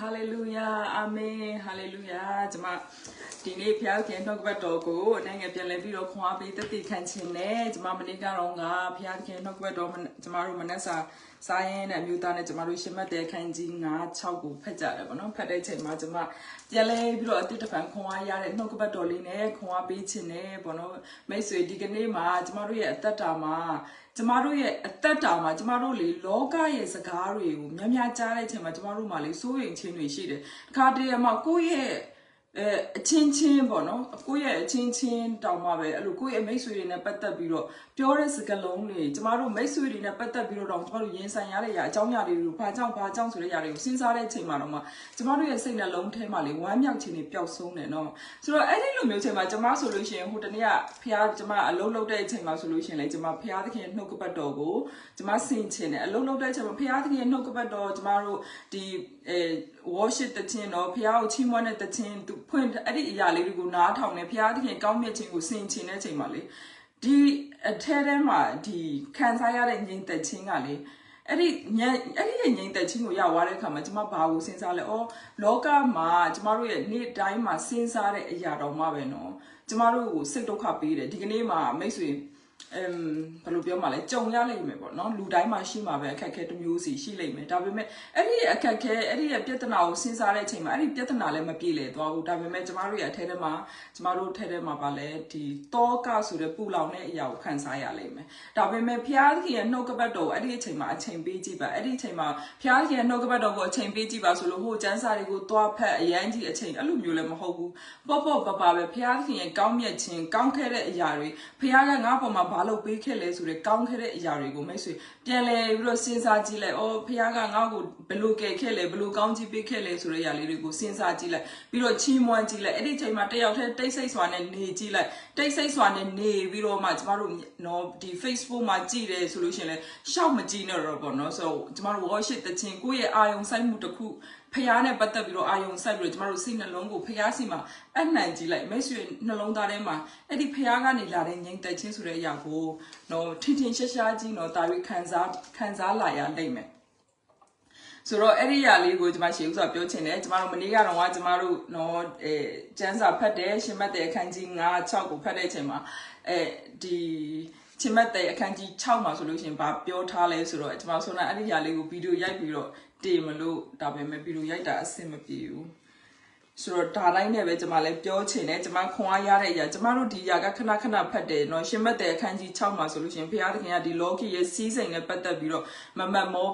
Hallelujah, Amen, Hallelujah. ကျွန်မဒီနေ့ဖျားခင်နှုတ်ကပတ်တော်ကိုနိုင်ငံပြန်လည်ပြီးတော့ခွန်အားပေးတည်ခံခြင်းနဲ့ကျွန်မမနေ့ကတော့ဖျားခင်နှုတ်ကပတ်တော်ကျွန်မတို့မနက်စာစားရင်နဲ့အမျိုးသားနဲ့ကျွန်မတို့ရှင်းမှတ်တဲ့အခန်းကြီး9-6ကိုဖတ်ကြတယ်ပေါ့နော်ဖတ်တဲ့ချိန်မှာကျွန်မပြန်လဲပြီးတော့အတိတ်တဖန်ခွန်အားရတဲ့နှုတ်ကပတ်တော်လေးနဲ့ခွန်အားပေးခြင်းနဲ့ပေါ့နော်မိတ်ဆွေဒီကနေ့မှာကျွန်မတို့ရဲ့အသက်တာမှာကျမတို့ရဲ့အသက်တာမှာကျမတို့လေလောကရဲ့စကားတွေကိုများများကြားတဲ့အချိန်မှာကျမတို့မှာလေစိုးရိမ်ခြင်းတွေရှိတယ်။တစ်ခါတည်းမှာကိုယ့်ရဲ့အချင်းချင်းပေါ့နော်ကိုယ့်ရဲ့အချင်းချင်းတောင်မှပဲအဲ့လိုကိုယ့်ရဲ့မိတ်ဆွေတွေနဲ့ပတ်သက်ပြီးတော့ပြောတဲ့စကားလုံးတွေကျမတို့မိတ်ဆွေတွေနဲ့ပတ်သက်ပြီးတော့တောင်ကျမတို့ရင်ဆိုင်ရတဲ့အကြောင်းအရာတွေကိုဘာကြောင့်ဆိုတဲ့အရာတွေကိုစဉ်းစားတဲ့အချိန်မှာတော့မှကျမတို့ရဲ့စိတ်နှလုံးထဲမှာလေဝမ်းမြောက်ခြင်းတွေပျောက်ဆုံးတယ်နော်ဆိုတော့အဲ့ဒီလိုမျိုးချိန်မှာကျမဆိုလို့ရှိရင်ဟိုတနေ့ကဖះကျမအလုံးလုံးတဲ့အချိန်မှာဆိုလို့ရှိရင်လေကျမဖះသခင်နှုတ်ကပတ်တော်ကိုကျမဆင်ခြင်တယ်အလုံးလုံးတဲ့အချိန်မှာဖះသခင်နှုတ်ကပတ်တော်ကျမတို့ဒီworship တခြင်းတော့ဖះကိုချီးမွမ်းတဲ့တခြင်းသူဖွင့်အဲ့ဒီအရာလေးတွေကိုနားထောင်နေဖះသခင်ကောင်းမြတ်ခြင်းကိုဆင်ခြင်တဲ့အချိန်မှာလေဒီအထဲထဲမှာဒီခံစားရတဲ့ငြိမ်သက်ခြင်းကလေအဲ့ဒီငြိမ်သက်ခြင်းကိုရောက်သွားတဲ့အခါမှာကျမဘာကိုစဉ်းစားလဲလောကမှာကျမတို့ရဲ့နေ့တိုင်းမှာစဉ်းစားတဲ့အရာတော်မှပဲနော်ကျမတို့ကိုစိတ်ဒုက္ခပေးတယ်ဒီကနေ့မှာမိတ်ဆွေဘယ်လိုပြောမှလဲကြုံရလိမ့်မယ်ပေါ့နော်လူတိုင်းမှာရှိမှာပဲအခက်အခဲတစ်မျိုးစီရှိလိမ့်မယ်ဒါပေမဲ့အဲ့ဒီအခက်အခဲအဲ့ဒီပြဿနာကိုစဉ်းစားတဲ့အချိန်မှာအဲ့ဒီပြဿနာလည်းမပြေလည်သွားဘူးဒါပေမဲ့ကျမတို့ရဲ့အထဲထဲမှာကျမတို့ထဲထဲမှာပါလဲဒီတောကဆိုတဲ့ပူလောင်တဲ့အရာကိုခံစားရလိမ့်မယ်ဒါပေမဲ့ဖျားသခင်ရဲ့နှုတ်ကပတ်တော်ကိုအဲ့ဒီအချိန်မှာအချိန်ပေးကြည့်ပါအဲ့ဒီအချိန်မှာဖျားသခင်ရဲ့နှုတ်ကပတ်တော်ကိုအချိန်ပေးကြည့်ပါဆိုလို့ဟိုကျမ်းစာတွေကိုတွားဖတ်အရန်ကြီးအချိန်အဲ့လိုမျိုးလည်းမဟုတ်ဘူးပေါ့ပပပဲဖျားသခင်ရဲ့ကောင်းမြတ်ခြင်းကောင်းခဲ့တဲ့အရာတွေဖျားကငါ့ပေါ်မှာဘာလို့ပေးခဲ့လဲဆိုတဲ့ကောင်းခဲ့တဲ့အရာတွေကိုမိတ်ဆွေပြန်လဲပြီးတော့စဉ်းစားကြည့်လိုက်ဖះကငါ့ကိုဘယ်လိုကယ်ခဲ့လဲဘယ်လိုကောင်းချီးပေးခဲ့လဲဆိုတဲ့အရာလေးတွေကိုစဉ်းစားကြည့်လိုက်ပြီးတော့ချီးမွမ်းကြည့်လိုက်အဲ့ဒီချိန်မှာတယောက်တည်းတိတ်ဆိတ်စွာနဲ့နေကြည့်လိုက်တိတ်ဆိတ်စွာနဲ့နေပြီးတော့မှကျမတို့နော်ဒီ Facebook မှာကြည့်တယ်ဆိုလို့ရှိရင်လည်းရှောက်မကြည့်နဲ့တော့ပေါ့နော်ဆိုကျမတို့ worship တခြင်းကိုယ့်ရဲ့အာယုံစိုက်မှုတစ်ခုဖះနဲ့ပတ်သက်ပြီးတော့အာယုံစိုက်ပြီးတော့ကျမတို့စိတ်နှလုံးကိုဖះစီမှာအနှံကြည့်လိုက်မိတ်ဆွေနှလုံးသားထဲမှာအဲ့ဒီဖះကနေလာတဲ့ငြိမ်သက်ခြင်းဆိုတဲ့အရာကိုနော်ထင်ထင်ရှားရှားကြီးနော်တာရီခံစားလာရလိမ့်မယ်ဆိုတော့အဲ့ဒီအရာလေးကိုကျွန်မရှေ့ဥစွာပြောချင်တယ်ကျွန်တော်တို့မနေ့ကတော့ကျွန်တော်တို့နော်ကျမ်းစာဖတ်တယ်ရှင်မတ်တဲ့အခန်းကြီး9-6ကိုဖတ်တဲ့အချိန်မှာဒီရှင်မတ်တဲ့အခန်းကြီး6မှာဆိုလို့ရှိရင်ဗာပြောထားလဲဆိုတော့ကျွန်တော်ဆိုတော့အဲ့ဒီအရာလေးကိုဗီဒီယိုရိုက်ပြီးတော့တင်မလို့ဒါပေမဲ့ဗီဒီယိုရိုက်တာအဆင်မပြေဘူးဆိုတော့ဒါတိုင်းနဲ့ပဲကျွန်မလည်းပြောချင်တယ်ကျွန်မခွန်အားရတဲ့အရာကျွန်မတို့ဒီအရာကခဏခဏဖတ်တယ်เนาะရှင်မတ်တဲ့အခန်းကြီး6မှာဆိုလို့ရှိရင်ဘုရားသခင်ကဒီလောကီရဲ့စီးစိမ်နဲ့ပတ်သက်ပြီးတော့မမတ်မော